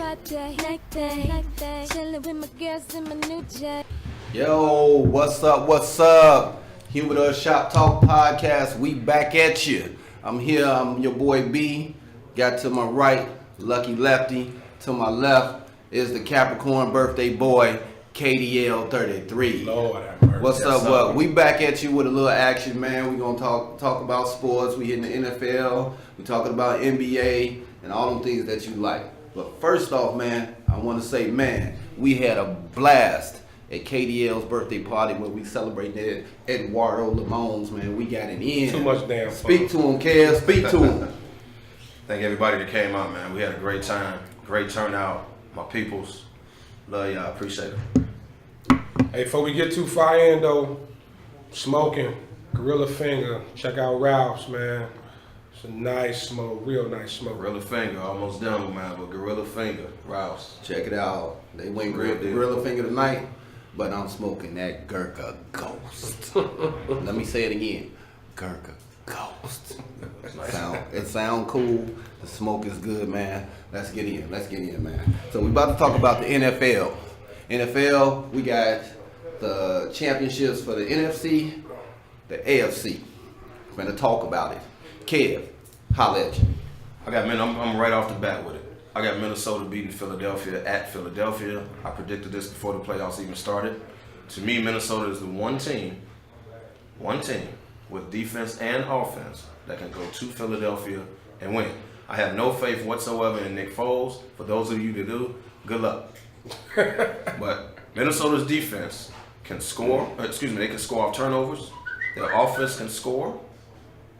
hot day, night day, chillin' with my girls in my new jet. Yo, what's up? Humidor Podcast, we back at you. I'm here, I'm your boy B. Got to my right, Lucky Lefty. To my left is the Capricorn birthday boy, KDL 33. Lord have mercy. What's up? Well, we back at you with a little action, man. We gonna talk about sports. We hitting the NFL. We talking about NBA and all them things that you like. But first off, man, I want to say, man, we had a blast at KDL's birthday party where we celebrated Eduardo Lamone's, man. We got it in. Too much damn fun. Speak to him, Kev. Speak to him. Thank everybody that came out, man. We had a great time. Great turnout. My peoples. Love y'all. Appreciate it. Hey, before we get too far in, though, smoking, Gorilla Finger. Check out Ralph's, man. It's a nice smoke, real nice smoke. Gorilla Finger, almost done, man, but Gorilla Finger, Rouse. Check it out. They went Gorilla Finger tonight, but I'm smoking that Gurkha Ghost. Let me say it again. Gurkha Ghost. It sound cool. The smoke is good, man. Let's get in, man. So we about to talk about the NFL. NFL, we got the championships for the NFC, the AFC. We're gonna talk about it. Kev, holla at you. I'm right off the bat with it. I got Minnesota beating Philadelphia at Philadelphia. I predicted this before the playoffs even started. To me, Minnesota is the one team with defense and offense that can go to Philadelphia and win. I have no faith whatsoever in Nick Foles. For those of you that do, good luck. But Minnesota's defense can score. They can score off turnovers. Their offense can score.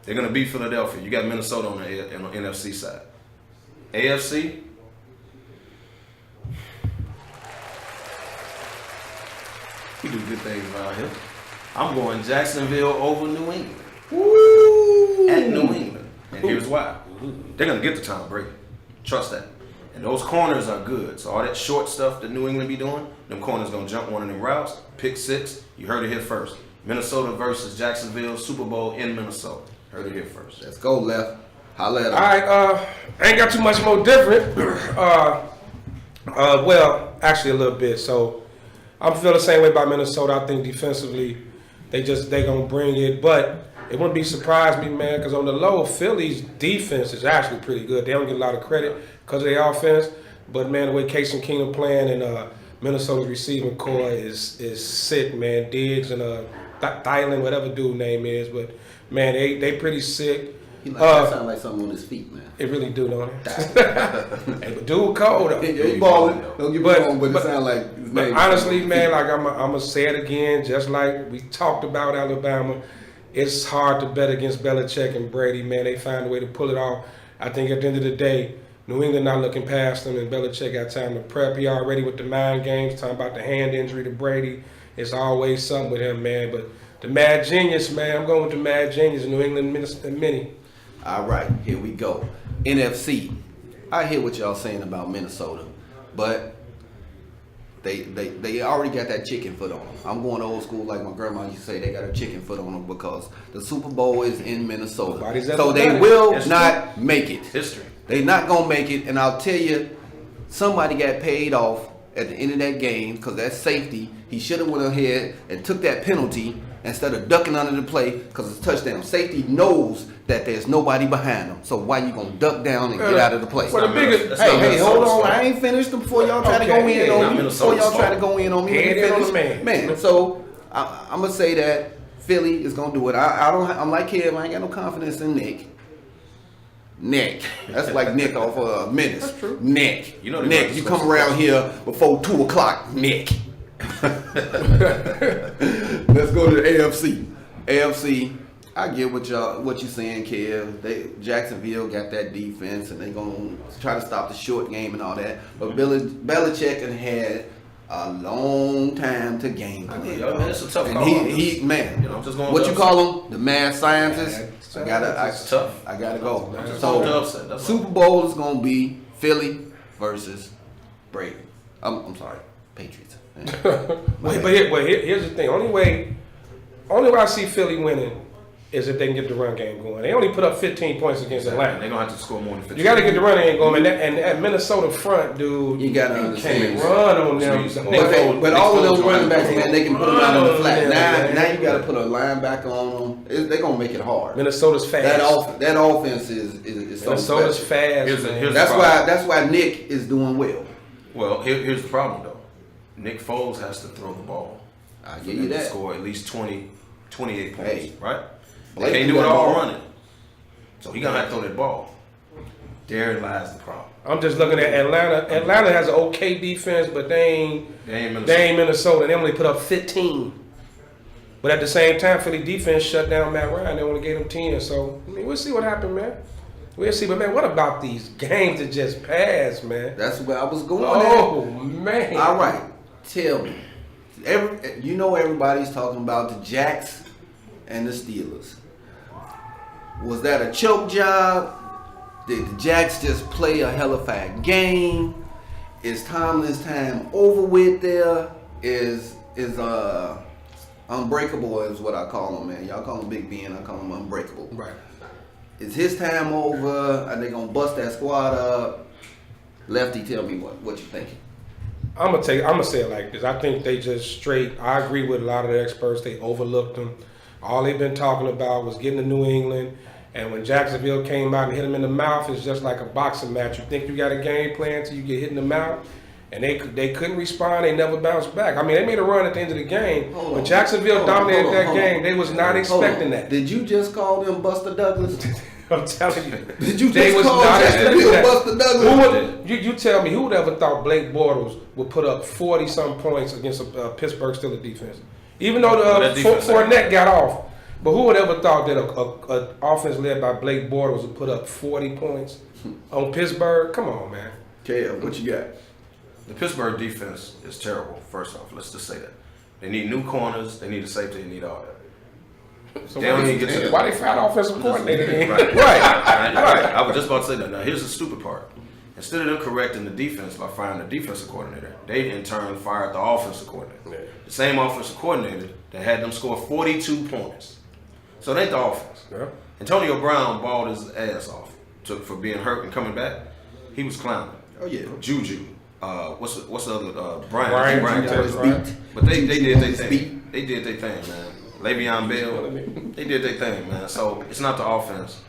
They're going to beat Philadelphia. You got Minnesota on the NFC side. AFC, we do good things around here. I'm going Jacksonville over New England. Woo! At New England. And here's why. They're going to get to Tom Brady. Trust that. And those corners are good. So all that short stuff that New England be doing, them corners going to jump one of them routes. Pick six. You heard it here first. Minnesota versus Jacksonville, Super Bowl in Minnesota. Heard it here first. Let's go, Left. Holla at him. All right, I ain't got too much more different. Well, actually a little bit. So I feel the same way about Minnesota. I think defensively, they gonna bring it, but it wouldn't be surprised me, man, because on the low, Philly's defense is actually pretty good. They don't get a lot of credit because of their offense, but man, the way Case and Keenum playing and Minnesota's receiving core is sick, man. Diggs and Thielen, whatever dude name is, but man, they pretty sick. That sound like something on his feet, man. It really do, don't it? Hey, but dude cold though. He balling. Don't get me wrong, but it sound like his name. Honestly, man, like I'm gonna say it again, just like we talked about Alabama. It's hard to bet against Belichick and Brady, man. They find a way to pull it off. I think at the end of the day, New England not looking past them, and Belichick got time to prep. He already with the mind games, talking about the hand injury to Brady. It's always something with him, man. But the Mad Genius, man, I'm going with the Mad Genius, New England Mini. All right, here we go. NFC. I hear what y'all saying about Minnesota, but they already got that chicken foot on them. I'm going old school like my grandma used to say. They got a chicken foot on them because the Super Bowl is in Minnesota. So they will not make it. History. They not going to make it, and I'll tell you, somebody got paid off at the end of that game because that safety, he should have went ahead and took that penalty instead of ducking under the play because it's a touchdown. Safety knows that there's nobody behind him, so why you gonna duck down and get out of the play? Well, hey, hold on, I ain't finished before y'all try to go in on me. Before y'all try to go in on me, man. So I'm gonna say that Philly is gonna do it. I'm like Kev. I ain't got no confidence in Nick. That's like Nick off of Menace. That's true. Nick. Nick, you come around here before 2 o'clock, Nick. Let's go to the AFC. AFC, I get what you saying, Kev. Jacksonville got that defense, and they gonna try to stop the short game and all that. But Belichick had a long time to game plan. It's a tough and call. he man, what you call him? The mad scientist. I gotta go. So Super Bowl is gonna be Philly versus Brady. I'm sorry, Patriots. But here's the thing. Only way I see Philly winning is if they can get the run game going. They only put up 15 points against Atlanta. They're going to have to score more than 15. You got to get the run game going. And that Minnesota front, dude, You got to can't understand. run on them. But all of those running backs, man, they can put them out on the flat. Yeah, Now you got to put a linebacker on them. They're going to make it hard. Minnesota's fast. That offense is so Minnesota's special. fast. man. That's why Nick is doing well. Well, here's the problem, though. Nick Foles has to throw the ball. I for give them you to that. score at least 28 points, Hey. right? Blake They can't do do it that all ball. running. So he going to have to throw that ball. Therein lies the problem. I'm just looking at Atlanta. Atlanta has an okay defense, but they ain't Minnesota. They only put up 15. But at the same time, Philly defense shut down Matt Ryan. They only gave him 10. So, I mean, we'll see what happens, man. We'll see. But, man, what about these games that just passed, man? That's where I was going. Oh, man. All right, tell me. Everybody's talking about the Jacks and the Steelers. Was that a choke job? Did the Jacks just play a hell of a game? Is Tomlin's time over with there? Is Unbreakable is what I call him, man. Y'all call him Big Ben, I call him Unbreakable. Right. Is his time over? Are they gonna bust that squad up? Lefty, tell me what you thinking. I'm gonna say it like this. I think they just straight. I agree with a lot of the experts. They overlooked them. All they've been talking about was getting to New England, and when Jacksonville came out and hit them in the mouth, it's just like a boxing match. You think you got a game plan till you get hit in the mouth, and they couldn't respond. They never bounced back. I mean, they made a run at the end of the game, but Jacksonville dominated that game. They was not expecting that. Did you just call them Buster Douglas? I'm telling you. Did you They just was call not Jacksonville expecting that. Buster Douglas? You tell me, who would ever thought Blake Bortles would put up 40-some points against a Pittsburgh Steelers defense? Even though Fournette got off. But who would ever thought that an offense led by Blake Bortles would put up 40 points on Pittsburgh? Come on, man. Kev, what you got? The Pittsburgh defense is terrible, first off. Let's just say that. They need new corners. They need a safety. They need all that. So They don't even get to why they fired offensive coordinator then? Right. I was just about to say that. Now, here's the stupid part. Instead of them correcting the defense by firing the defensive coordinator, they in turn fired the offensive coordinator. Yeah. The same offensive coordinator that had them score 42 points. So they ain't the offense. Yeah. Antonio Brown balled his ass off for being hurt and coming back. He was clowning. Oh yeah. Juju. What's the other? Brian. Brian got Juju, hurt. right. But they did their Juju's thing. They did their thing, man. Le'Veon Bell, they did their thing, man. So it's not the offense.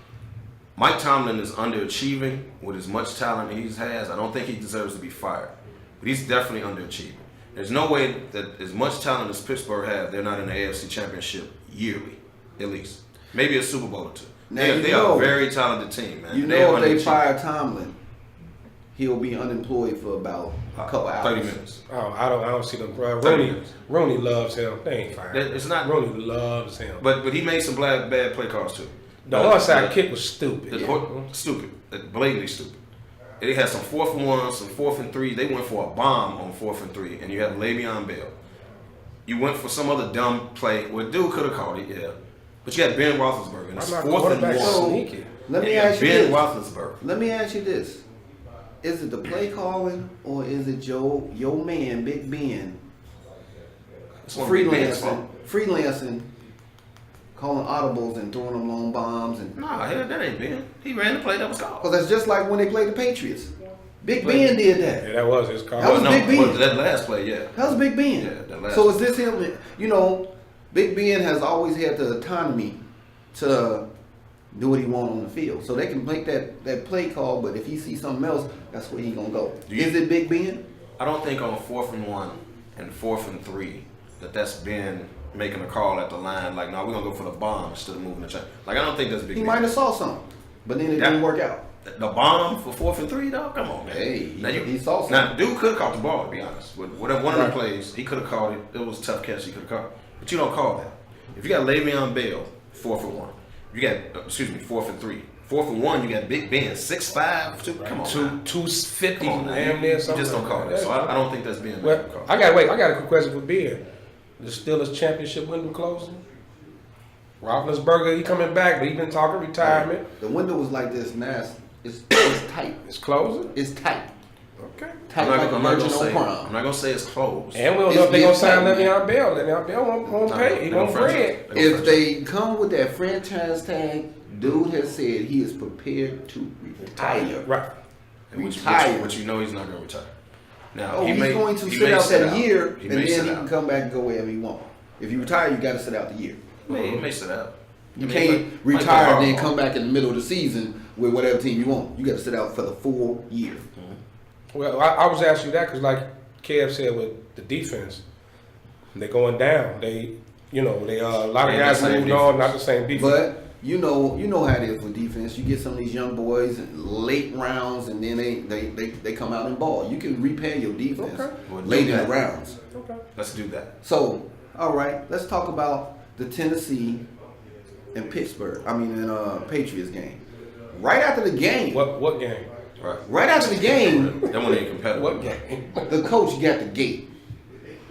Mike Tomlin is underachieving with as much talent he has. I don't think he deserves to be fired, but he's definitely underachieving. There's no way that as much talent as Pittsburgh have, they're not in the AFC Championship yearly, at least. Maybe a Super Bowl or two. Now, They are a very talented team, man. You know if they fire Tomlin, he'll be unemployed for about a couple hours. 30 minutes. Oh, I don't see them. 30 Rooney minutes. loves him. They ain't fired. It's not. Rooney loves him. But he made some bad play calls too. The onside kick was stupid. Stupid. Blatantly stupid. They had some 4th and 1, some 4th and 3. They went for a bomb on 4th and 3, and you have Le'Veon Bell. You went for some other dumb play. Well, dude could have called it, yeah. But you had Ben Roethlisberger, and it's 4th and 1. Sneaky. Let me ask you Ben this. Roethlisberger. Let me ask you this. Is it the play calling or is it your man, Big Ben, It's one of Big Ben's fault. freelancing, calling audibles and throwing them long bombs? And Nah, hell, that ain't Ben. He ran the play that was called. because that's just like when they played the Patriots. Big Ben did that. Yeah, that was his call. That was Big Ben. But that last play, yeah. That was Big Ben. Yeah, that last So is this him? You know, Big Ben has always had the autonomy to do what he wants on the field. So they can make that play call, but if he sees something else, that's where he gonna go. Is it Big Ben? I don't think on 4th and 1 and 4th and 3 that's Ben making a call at the line like, no, we're gonna go for the bomb instead of moving the chain. Like, I don't think that's Big He Ben. might have saw something, but then it didn't work out. The bomb for 4th and 3, dog? Come on, man. Hey, now he saw something. Now, dude could have caught the ball, to be honest. With whatever one of the plays, he could have caught it. It was a tough catch. He could have caught it. But you don't call that. If you got Le'Veon Bell, 4th and 1. You got, 4th and 3. 4th and 1, you got Big Ben, 6'5". Come on, man. 250, Come on, man. damn You near just something. don't call that. So I don't think that's Ben. Well, I got a quick question for Ben. The Steelers championship window closing? Roethlisberger, he coming back, but he been talking retirement. The window was like this now. It's tight. It's closing? It's tight. Okay. Tight like a virgin on prom. I'm not gonna say it's closed. And we don't know if they're going to sign Le'Veon Bell. Le'Veon Bell won't pay. He won't bread. If they come with that franchise tag, dude has said he is prepared to retire. Right. Retire. But you know he's not gonna retire. Now Oh, he's going to sit out that year, and then he can come back and go wherever he wants. If you retire, you got to sit out the year. He may sit out. You can't retire and then come back in the middle of the season with whatever team you want. You got to sit out for the full year. Well, I was asking you that because, like Kev said, with the defense, they're going down. They a lot of guys moved on, not the same defense. But you know how it is with defense. You get some of these young boys in late rounds, and then they come out and ball. You can repair your defense late in the rounds. Okay. Let's do that. So, all right, let's talk about the Tennessee and Patriots game. Right after the game. What game? Right after the game. That one ain't competitive. What game? The coach got the gate.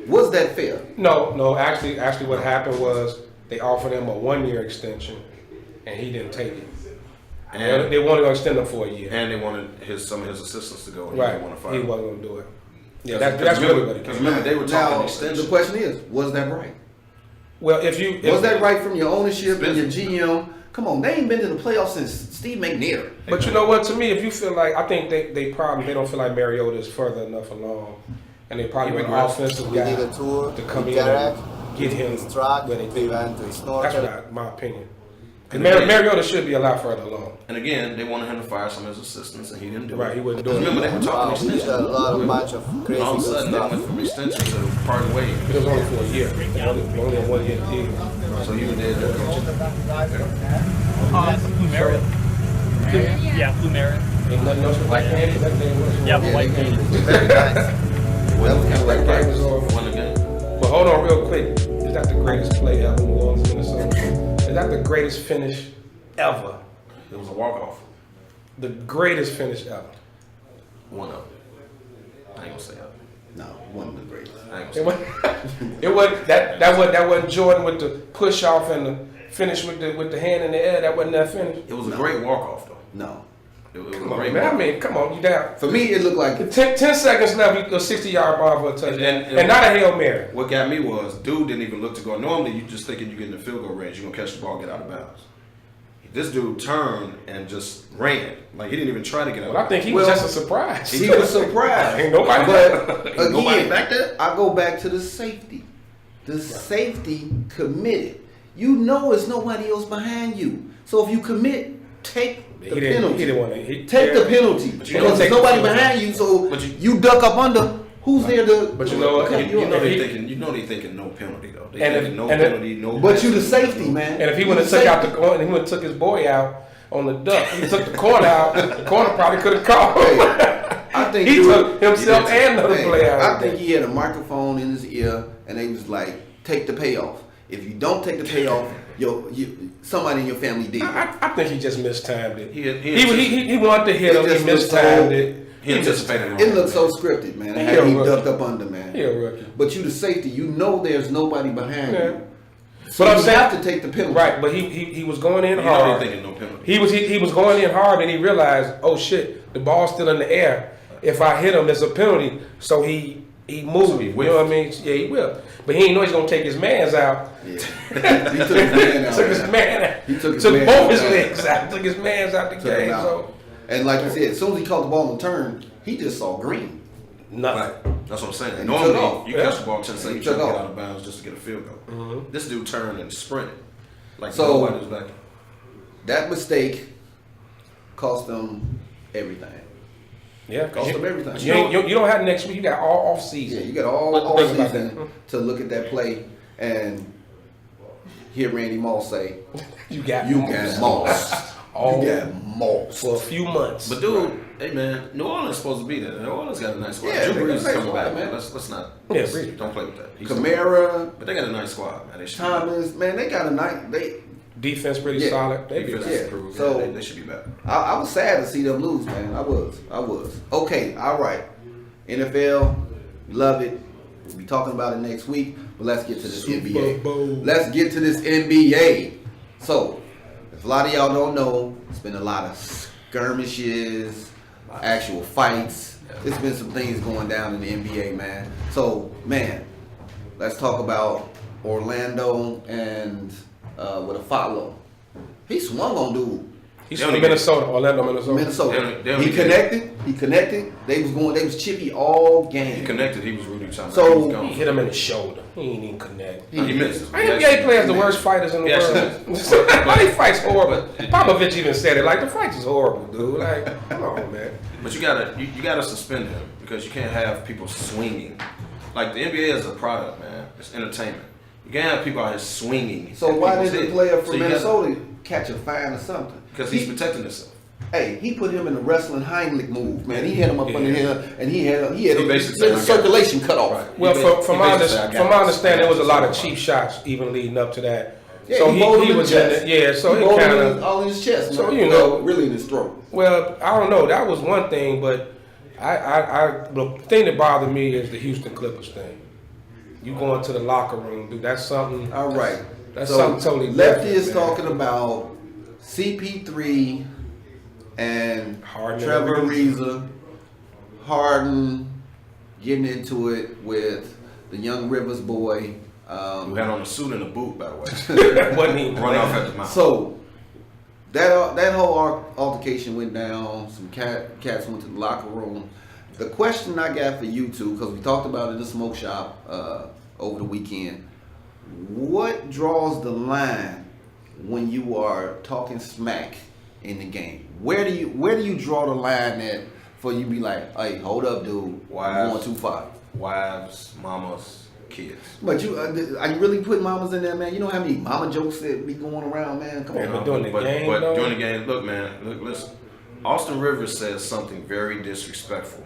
Was that fair? No. Actually, what happened was they offered him a 1-year extension, and he didn't take it. And they wanted to extend him for a year. And they wanted some of his assistants to go. And Right. He didn't want to fire He him. wasn't going to do it. Yeah, that's really what it Because came. remember, they were talking Now, extension. the question is, was that right? Well, Was that right from your ownership and your GM? Come on, they ain't been to the playoffs since Steve McNair. But you know what? To me, if you feel like, I think they don't feel like Mariota is further enough along, and they probably want an offensive guy did a tour to come with in Derek, and get him his truck, where they we think. went to his store. That's my opinion. And Mariota should be a lot further along. And again, they wanted him to fire some of his assistants, and he didn't do it. Right, he wouldn't do it. Remember, they were talking Wow, he extension. did a bunch of crazy All of a good sudden, they stuff. went from extension to parting ways. It was only for a year. Only a 1-year deal. So he was there to coach. Plumeric. Yeah, Plumeric. Ain't nothing else with that game. That game was Yeah, the white man. Very nice. That was kind of like that game was practice. over. Won the game. But hold on real quick. Is that the greatest play ever in New Orleans, Minnesota? Is that the greatest finish ever? It was a walk-off. The greatest finish ever. One of them. I ain't gonna say that. No, one of the greatest. I ain't It gonna say wasn't, that wasn't Jordan with the push off and the finish with the hand in the air. That wasn't that finish. It was a great walk-off, though. No. It was Come a on, great man. I walk-off. mean, come on, you down. For me, it looked like 10 seconds left, you go 60-yard bar for a touchdown. And not a Hail Mary. What got me was, dude didn't even look to go. Normally, you just thinking you get in the field goal range, you're going to catch the ball, get out of bounds. This dude turned and just ran. Like, he didn't even try to get out Well, I of think bounds. he was just a surprise. he was surprised. Ain't nobody- But Ain't nobody again, back there? I go back to the safety. The safety committed. You know it's nobody else behind you. So if you commit, take the He didn't penalty. want to. Take the penalty. you Because don't take there's the nobody penalty. behind you, so But you duck up under. Who's there to? But you know what? cut You you know off? they thinking no penalty, though. They And thinking if- no and if- penalty, no But you the penalty. safety, man. And if he You would have the took out safety. the corner, he would have took his boy out on the duck. He took the corner out. The corner probably could have called. I think He dude- took himself and another Hey, player out. I think he had a microphone in his ear, and they was like, "Take the payoff. If you don't take the payoff, somebody in your family did." I think he just mistimed it. He He wanted to hit It him. He just looked mistimed so- it. He anticipated It looked so scripted, man. He How a he rookie. ducked up under, man. He a rookie. But you the safety, you know there's nobody behind Yeah. you. So But I'm you saying- have to take the penalty. Right, but he was going in You know hard. they thinking no penalty. He was going in hard, and he realized, oh shit, the ball's still in the air. If I hit him, there's a penalty. So he moved. So he You know what I mean? Yeah, he will. But he ain't know he's gonna take his man's out. Yeah. He took his man out. Took his man out. He took his took man both out. his legs out. Took his man's out the Took him game. out. So And like you said, as soon as he caught the ball and turned, he just saw green. nothing. Right. That's what I'm saying. And he took off. Normally, you catch the ball 10 He seconds, you took try to get off. out of bounds just to get a field goal. This dude turned and sprinted. Like So- nobody was back. That mistake cost them everything. Yeah, Cost them everything. You don't have next week. You got all off Yeah, season. you got all Think about season to look at that play and hear Randy Moss say, You got "You got Moss. All- You got Moss." for a few months. But dude, hey man, New Orleans supposed to be there. New Orleans got a nice squad. Yeah, Drew they got Brees a is nice coming squad, back, man. man. Let's not. Yeah, Brees. Don't play with that. Camara, But they got a nice squad, man. They should. Thomas, man, they got a nice. Defense pretty Yeah. solid. They Defense good. Yeah. is improved. So- they should be better. I was sad to see them lose, man. I was. Okay, all right. NFL, love it. We'll be talking about it next week, but let's get to this NBA. Bowl. Let's get to this NBA. So, if a lot of y'all don't know, it's been a lot of skirmishes, actual fights, It's been some things going down in the NBA, man. So, man, let's talk about Orlando and with a follow. He swung on dude. He's from Minnesota, Orlando, Minnesota. Minnesota. He connected. They was chippy all game. He connected. He was Rudy time. So he hit him in the shoulder. He ain't even connect. He missed. NBA players the worst fighters in the world. He fights horrible. Popovich even said it. Like, the fights is horrible, dude. Like, come on, man. But you gotta suspend him because you can't have people swinging. Like, the NBA is a product, man. It's entertainment. You can't have people out here swinging. So why did the player from Minnesota catch a fine or something? Because he's protecting himself. Hey, he put him in the wrestling Heimlich move, man. He hit him up under here, and he had a circulation cut off. Right. Well, from my understanding, there was a lot of cheap shots even leading up to that. Yeah, so he was in yeah. So he kind of all in his chest. So really in his throat. Well, I don't know. That was one thing, but the thing that bothered me is the Houston Clippers thing. You go into the locker room, dude. That's something. All right. That's something totally Lefty different. is talking about CP3 and Harden Trevor Ariza, Harden getting into it with the young Rivers boy. Who had on a suit and a boot, by the way. Wasn't even Run off at the mouth. So that whole altercation went down. Some cats went to the locker room. The question I got for you two, because we talked about it in the smoke shop over the weekend. What draws the line when you are talking smack in the game? Where do you draw the line at for you be like, hey, hold up, dude, you're going too far? Wives, mamas, kids. But are you really putting mamas in there, man? You know how many mama jokes that be going around, man? Come on. But during the game, but during the game, look, man, listen. Austin Rivers says something very disrespectful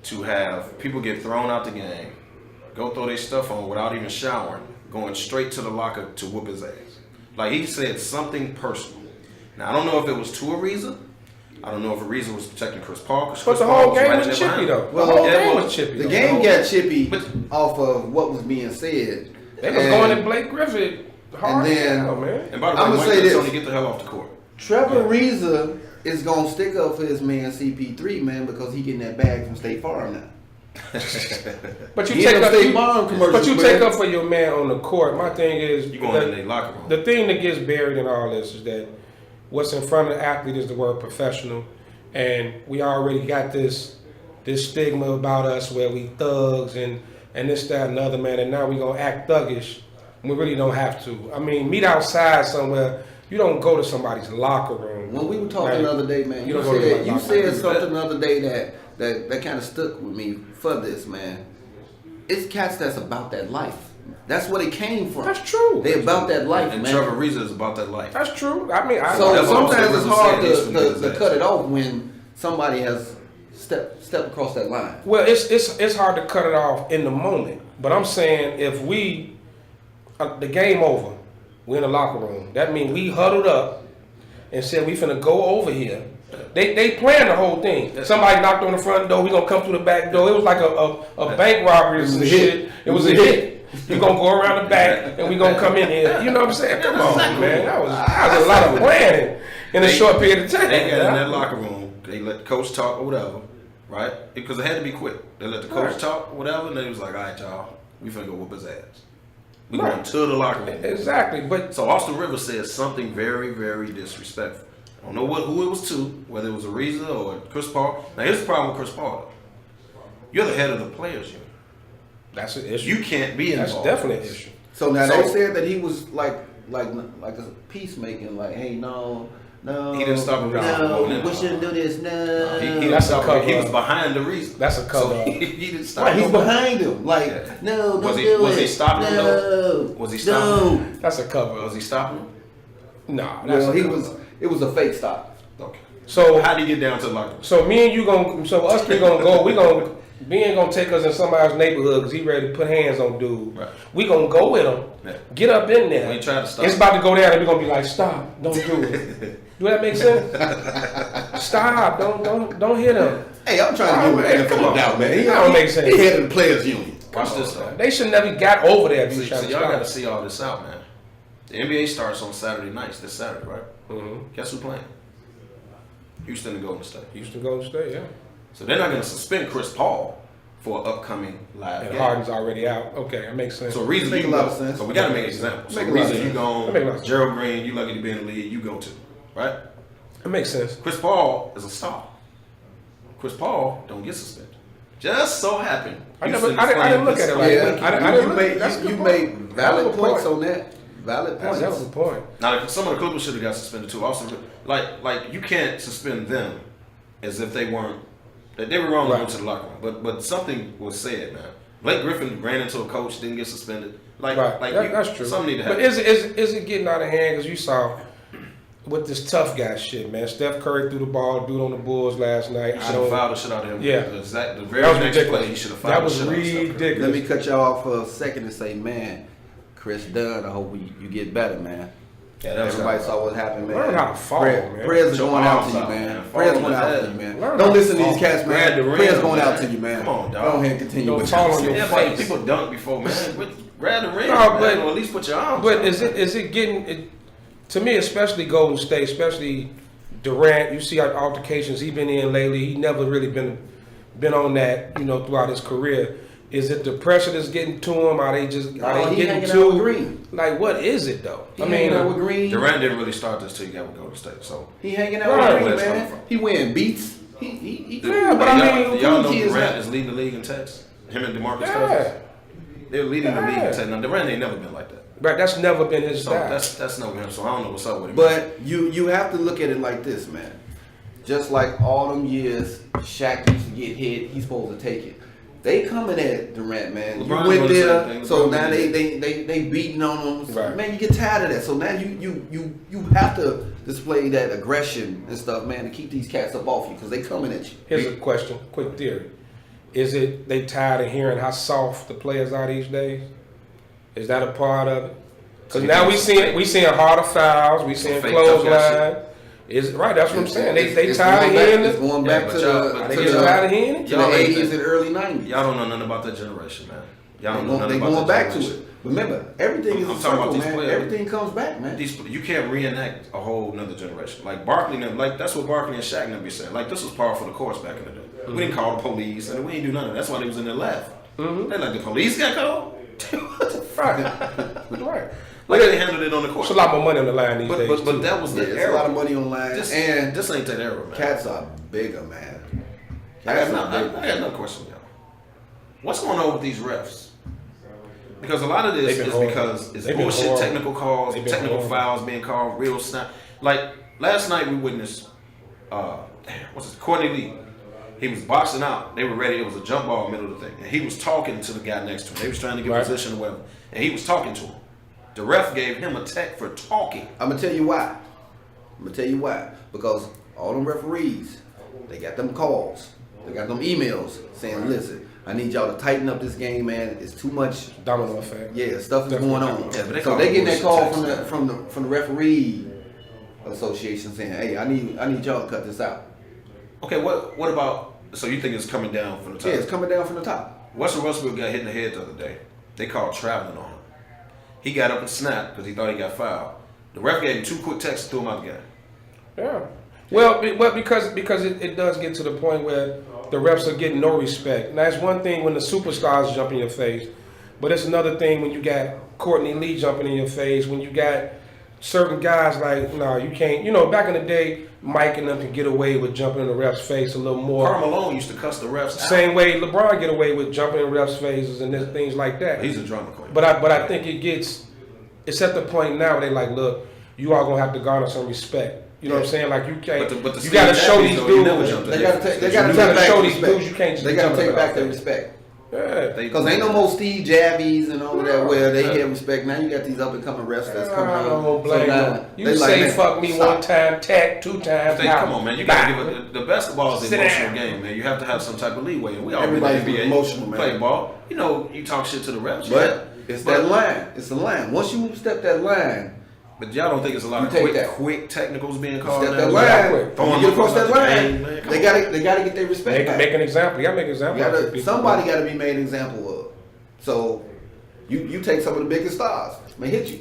to have people get thrown out the game, go throw their stuff on without even showering, going straight to the locker to whoop his ass. Like, he said something personal. Now, I don't know if it was to Ariza. I don't know if Ariza was protecting Chris Paul. But the whole game was chippy, though. Well, the whole game was chippy. The game got chippy off of what was being said. They was going at Blake Griffin hard. And then, man. And by the way, I'm gonna say this: get the hell off the court. Trevor Ariza is gonna stick up for his man CP3, man, because he getting that bag from State Farm now. But you take up for your man on the court. My thing is, you going in their locker room. The thing that gets buried in all this is that what's in front of the athlete is the word professional, and we already got this stigma about us where we thugs and this, that, and the other, man, and now we gonna act thuggish. We really don't have to. I mean, meet outside somewhere. You don't go to somebody's locker room. When we were talking the other day, man, you said something the other day that kind of stuck with me for this, man. It's cats that's about that life. That's where they came from. That's true. They about that life, and man. Trevor Ariza is about that life. That's true. I mean, so sometimes it's hard to cut it off when somebody has stepped across that line. Well, it's hard to cut it off in the moment. But I'm saying if the game over, we're in the locker room. That means we huddled up and said we finna go over here. They planned the whole thing. Somebody knocked on the front door. We gonna come through the back door. It was like a bank robbery or some shit. It was a hit. You gonna go around the back and we gonna come in here. You know what I'm saying? Come on, man. That was a lot of planning in a short period of time. They got in that locker room. They let the coach talk or whatever, right? Because it had to be quick. They let the coach talk or whatever, and then he was like, "All right, y'all, we finna go whoop his ass." We going to the locker room. Exactly, but so Austin Rivers said something very, very disrespectful. I don't know who it was to, whether it was Ariza or Chris Paul. Now here's the problem with Chris Paul. You're the head of the players union. That's an issue. You can't be involved. That's definitely an issue. So now they said that he was like a peacemaking, like, hey, no. He didn't stop him. No, we shouldn't do this. No, he didn't stop him. He was behind the reason. That's a cover. So he didn't stop him. He's behind him. Like, no, don't do it. Was he stopping him? No. Was he stopping him? That's a cover. Was he stopping him? No. It was a fake stop. Okay. So how did he get down to the locker room? So me and you us three gonna go. Ben gonna take us in somebody's neighborhood because he ready to put hands on dude. Right. We gonna go with him, get up in there. We try to stop. It's about to go down and we gonna be like, stop, don't do it. Do that make sense? Stop, don't hit him. Hey, I'm trying to give him an out, man. That don't make sense. He head of the players union. Watch this though. They should never got over there. So y'all got to see all this out, man. The NBA starts on Saturday nights. This Saturday, right? Mm-hmm. Guess who playing? Houston and Golden State. Houston, Golden State, yeah. So they're not going to suspend Chris Paul for an upcoming live And game. Harden's already out. Okay, that makes sense. So the reason Make you a lot go, of sense. so we got to make examples. So Make the a lot of reason you sense. That make a lot go, of Gerald Green, you lucky to be in the league, you go to, right? That makes sense. Chris Paul is a star. Chris Paul don't get suspended. Just so happened. I didn't look at it like that. I didn't look at it. You made valid points on that. Valid points. That was the point. Now, some of the Clippers should have got suspended too. Also, like you can't suspend them as if they weren't. They were wrong to go to the locker room, but something was said, man. Blake Griffin ran into a coach, didn't get suspended. That's true. Something need to happen. But is it getting out of hand? Because you saw with this tough guy shit, man. Steph Curry threw the ball, dude on the Bulls last night. He should have fouled the shit out of him. Yeah. The very That was next ridiculous. play, he should have fouled That was the shit out of Steph Curry. ridiculous. Let me cut y'all off for a second and say, man, Chris Dunn, I hope you get better, man. Yeah, that was Everybody saw what happened, man. Learn how to fall, man. Prayers are Your going out arms to you, out, man. man. Prayers Fall going on out his to you, head. man. Learn Don't how listen to to these fall. cats, Grab the man. rim, Prayers going man. out to you, man. Come on, dog. Go ahead and continue Don't with fall your on your Yeah, face. but people dunk before, man. Grab the rim, No, man, but- or at least put your arms But out. is it getting to me, especially Golden State, especially Durant? You see altercations he been in lately. He never really been on that, throughout his career. Is it the pressure that's getting to him? Are they he getting hanging too out with Green. like what is it though? He hanging out with Green. Durant didn't really start this till he got with Golden State, so. He hanging out Right. with Green, Where's it man. coming from? He wearing beats. He Yeah, but I mean, do y'all know kids Durant now. is leading the league in text? Him and DeMarcus Yeah. Cousins? They're leading the league in Yeah. text. Now, Durant ain't never been like that. Right, that's never been his So style. that's no him, so I don't know what's up with him. But you have to look at it like this, man. Just like all them years Shaq used to get hit, he's supposed to take it. They coming at Durant, man. LeBron You went doing the there, same thing. so LeBron now did they beating on them. Right. Man, you get tired of that. So now you have to display that aggression and stuff, man, to keep these cats up off you because they coming at you. Here's a question, quick theory. Is it they tired of hearing how soft the players are these days? Is that a part of it? Because now we seeing harder fouls, we seeing fake tough guy clothesline. Is right? That's what I'm saying. They It's tired of going hearing back, it's it. going Yeah, back but to y'all- the but They to get the- tired of hearing it. to the Y'all ain't 80s think- and early 90s. Y'all don't know nothing about that generation, man. Y'all don't know They nothing going about back that to generation. it. Remember, everything is I'm a talking circle, about these man. players. Everything comes back, man. You can't reenact a whole nother generation. Like Barkley, and them, like that's what Barkley and Shaq and them be saying. Like this was par for the course back in the day. We didn't call the police, and we didn't do nothing. That's why they was in there laughing. They like the police got called. What the fuck? Right. Like they handled it on the court. It's a lot more money on the line these days. But too. that was Yeah, the it's era. a lot of money on the line, This, and this ain't that era, man. cats are bigger, man. I Cats got are bigger. another question, y'all. What's going on with these refs? Because a lot of this They've been is horrible. because it's They've been bullshit horrible. technical calls, They've been technical horrible. fouls being called, real snap. Like last night we witnessed, Courtney Lee. He was boxing out. They were ready. It was a jump ball middle of the thing, and he was talking to the guy next to him. They was trying to get Right. position or whatever, and he was talking to him. The ref gave him a tech for talking. I'm gonna tell you why. Because all them referees, they got them calls, they got them emails saying, "Listen, I need y'all to tighten up this game, man. It's too much. domino effect. Yeah, stuff is going on." Yeah, but they so call they it getting that bullshit call text, from the referee association saying, "Hey, I need y'all to cut this out." Okay, what about? So you think it's coming down from the top? Yeah, it's coming down from the top. Russell Westbrook got hit in the head the other day. They called traveling on him. He got up and snapped because he thought he got fouled. The ref gave him 2 quick texts and threw him out the game. Yeah. Well, because it does get to the point where the refs are getting no respect. Now, it's one thing when the superstars jump in your face, but it's another thing when you got Courtney Lee jumping in your face, when you got certain guys like, no, you can't. Back in the day, Mike and them could get away with jumping in the ref's face a little more. Karl Malone used to cuss the refs out. Same way LeBron get away with jumping in ref's faces and things like that. He's a drama queen. But I think it's at the point now where they like, look, you are gonna have to garner some respect. You know what I'm saying? Like you can't. But the You gotta Steve show Nappy, these though, he never dudes. jumped in They their gotta face. take. They You gotta You take gotta back show the these respect. dudes you can't just They be gotta jumping take in back their their face. respect. Yeah. Because ain't no more Steve Jabbies and all of that where they get respect. Now you got these up and coming refs that's coming I on. don't blame now them. You they say man, fuck me stop. one time, tag 2 times. Hey, come on, man. You gotta Bye. give it. The basketball is an Sit emotional down. game, man. You have to have some type of leeway. And we all Everybody's been in the NBA, emotional, man. play ball. You talk shit to the refs. But it's But- that line. It's the line. Once you step that line, But y'all don't think it's a lot You of take that. quick technicals being called step now? that Yeah, line. quick. When you get across that line, they gotta get their respect back. Make an example. You gotta make an example. out of people. Somebody got to be made an example of. So you take some of the biggest stars. May hit you.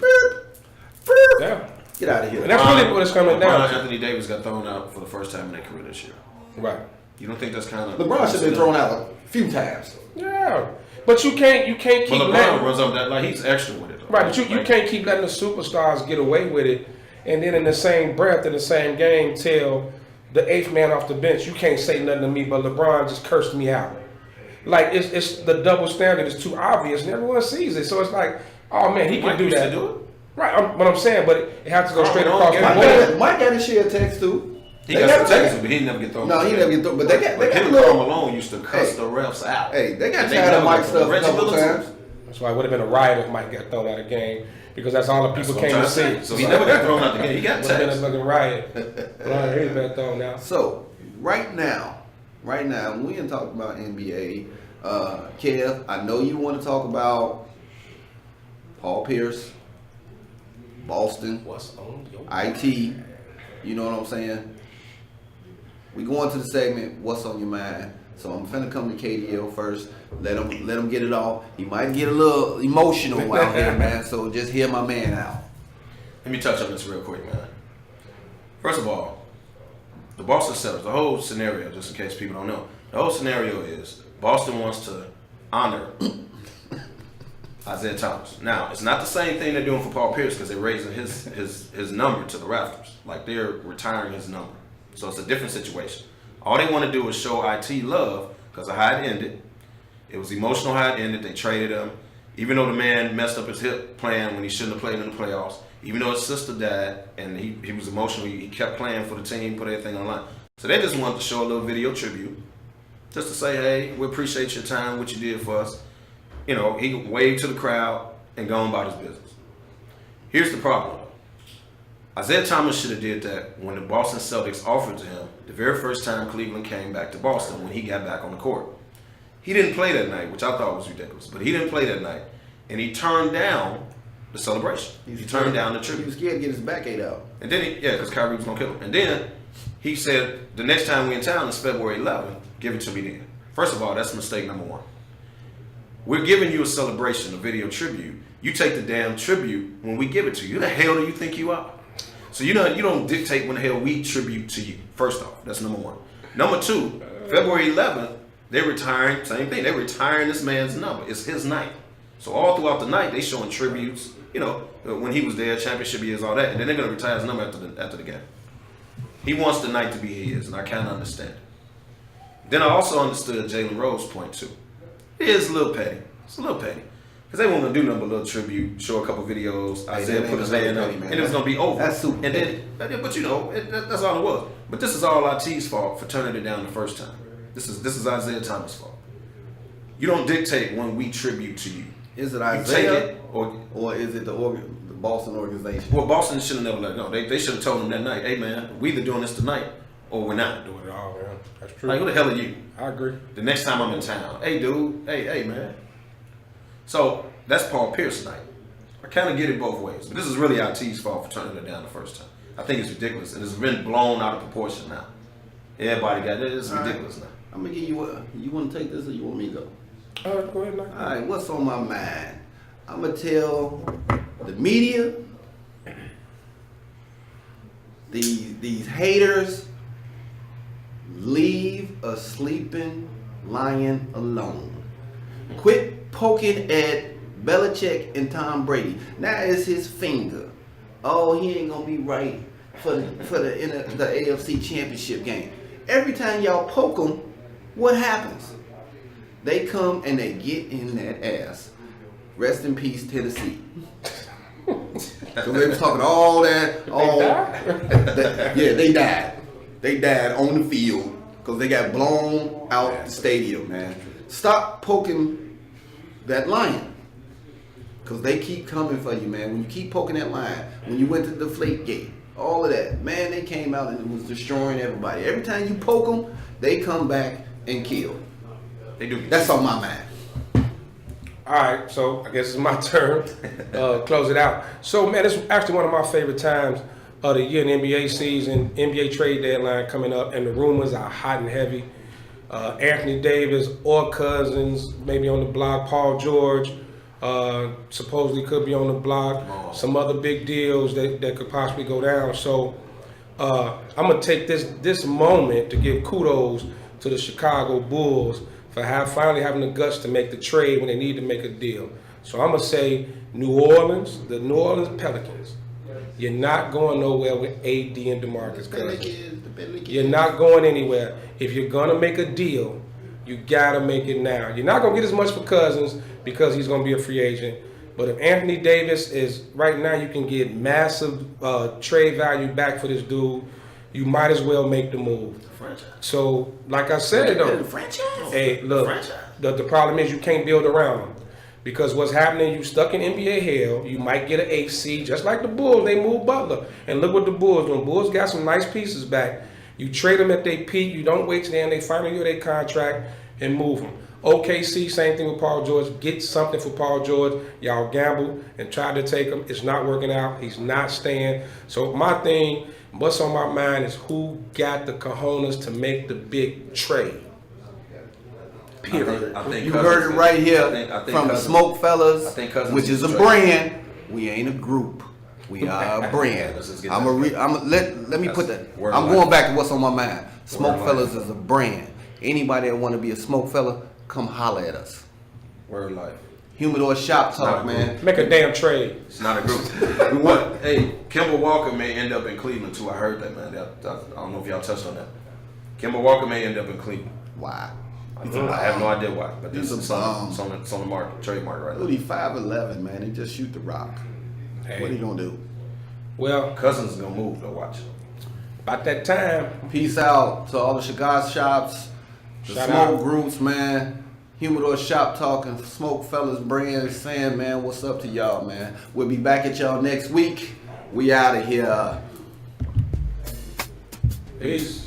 Yeah. Get out of here. And that's really what it's coming down LeBron to. Anthony Davis got thrown out for the first time in their career this year. Right. You don't think that's kind of LeBron should have been thrown out a few times. Yeah, but you can't keep But LeBron letting runs up that like he's extra with it. Though. right. But you can't keep letting the superstars get away with it, and then in the same breath, in the same game, tell the 8th man off the bench, you can't say nothing to me. But LeBron just cursed me out. Like it's the double standard is too obvious, and everyone sees it. So it's like, oh man, he can do that. To do it. Right, what I'm saying, but it has to go straight across the board. Mike got to share a text too. He got some texts, but he never get thrown. No, he never get thrown. But they got him a and little. Karl Malone used to cuss the refs out. Hey, they got tired of Mike stuff a couple times. That's why it would have been a riot if Mike got thrown out of the game because that's all the people came to see. So he never got thrown out the game. He got Would have been a texts. fucking riot. Right, he's been thrown out. So right now, we didn't talk about NBA. Kev, I know you want to talk about Paul Pierce, Boston, What's on your IT. You know what I'm saying? We go into the segment, what's on your mind? So I'm finna come to KDL first. Let him get it off. He might get a little emotional out here, man. So just hear my man out. Let me touch on this real quick, man. First of all, the Boston Celtics, the whole scenario, just in case people don't know, the whole scenario is Boston wants to honor Isaiah Thomas. Now, it's not the same thing they're doing for Paul Pierce because they're raising his number to the rafters. Like they're retiring his number. So it's a different situation. All they want to do is show IT love because of how it ended. It was emotional how it ended. They traded him. Even though the man messed up his hip playing when he shouldn't have played in the playoffs. Even though his sister died and he was emotional, he kept playing for the team, put everything online. So they just wanted to show a little video tribute. Just to say, hey, we appreciate your time, what you did for us. You know, he waved to the crowd and gone about his business. Here's the problem. Isaiah Thomas should have did that when the Boston Celtics offered to him the very first time Cleveland came back to Boston when he got back on the court. He didn't play that night, which I thought was ridiculous, but he didn't play that night. And he turned down the celebration. He turned down the tribute. He was scared to get his back ate out. And then because Kyrie was going to kill him. And then he said, the next time we in town is February 11th, give it to me then. First of all, that's mistake number one. We're giving you a celebration, a video tribute. You take the damn tribute when we give it to you. Who the hell do you think you are? So you don't dictate when the hell we tribute to you. First off, that's number one. Number two, February 11th, they're retiring, same thing. They're retiring this man's number. It's his night. So all throughout the night, they showing tributes, you know, when he was there, championship years, all that. And then they're going to retire his number after the game. He wants the night to be his, and I kind of understand it. Then I also understood Jalen Rose's point, too. It is a little petty. It's a little petty. Because they weren't going to do nothing but a little tribute, show a couple videos, Isaiah put his hand up, and it was going to be over. That's super and then, but you know, that's all it was. But this is all IT's fault for turning it down the first time. This is Isaiah Thomas' fault. You don't dictate when we tribute to you. Is it You Isaiah take it, or is it the Boston organization? well, Boston should have never let it go. They should have told him that night, hey man, we either doing this tonight or we're not. doing it all, man. That's true. Like, who the hell are you? I agree. The next time I'm in town, hey dude, hey man. So that's Paul Pierce night. I kind of get it both ways, but this is really IT's fault for turning it down the first time. I think it's ridiculous, and it's been blown out of proportion now. Everybody got it. It's ridiculous now. I'm gonna give you you want to take this or you want me to go? All right, go ahead. All right, what's on my mind? I'm gonna tell the media, these haters, leave a sleeping lion alone. Quit poking at Belichick and Tom Brady. Now it's his finger. Oh, he ain't gonna be right for the AFC Championship game. Every time y'all poke them, what happens? They come and they get in that ass. Rest in peace, Tennessee. So they was talking all that. Yeah, they died. They died on the field because they got blown out the stadium, man. Stop poking that lion. Because they keep coming for you, man. When you keep poking that lion, when you went to the deflate gate, all of that, man, they came out and it was destroying everybody. Every time you poke them, they come back and kill. They do. That's on my mind. All right, so I guess it's my turn. Close it out. So, man, it's actually one of my favorite times of the year in the NBA season. NBA trade deadline coming up, and the rumors are hot and heavy. Anthony Davis or Cousins, maybe on the block. Paul George supposedly could be on the block. Some other big deals that could possibly go down. So I'm going to take this moment to give kudos to the Chicago Bulls for finally having the guts to make the trade when they need to make a deal. So I'm going to say New Orleans, the New Orleans Pelicans. You're not going nowhere with AD and DeMarcus Cousins. You're not going anywhere. If you're going to make a deal, you got to make it now. You're not going to get as much for Cousins because he's going to be a free agent. But if Anthony Davis is, right now you can get massive trade value back for this dude, you might as well make the move. So, like I said, though, hey, look, the problem is you can't build around him. Because what's happening, you stuck in NBA hell, you might get an AC, just like the Bulls, they moved Butler. And look what the Bulls doing. Bulls got some nice pieces back. You trade them at their peak, you don't wait till the end, they finally get their contract and move them. OKC, same thing with Paul George. Get something for Paul George. Y'all gamble and try to take him. It's not working out. He's not staying. So my thing, what's on my mind is who got the cojones to make the big trade. Period. I think You Cousins heard it right here I think from the Cousins- Smoke Fellas, I think Cousins which is a trade. brand. We ain't a group. We are a brand. Let's just get Let me put that. word I'm of going life. back to what's on my mind. Smoke of Fellas life. is a brand. Anybody that want to be a Smoke Fella, come holler at us. Word life. Humidor Shop not Talk, a man. Make a damn trade. It's not a group. What? Hey, Kemba Walker may end up in Cleveland too. I heard that, man. I don't know if y'all touched on that. Kemba Walker may end up in Cleveland. Why? I have no idea why, but this He's a is bum. on the market, trademark right Dude, now. he 5'11", man. He just shoot the rock. Hey. What he gonna do? Well, Cousins is gonna move. Though, watch. about that time. Peace out to all the cigar shops, the Shout smoke out. groups, man. Humidor Shop Talking, Smoke Fellas brand saying, man, what's up to y'all, man? We'll be back at y'all next week. We out of here. Peace.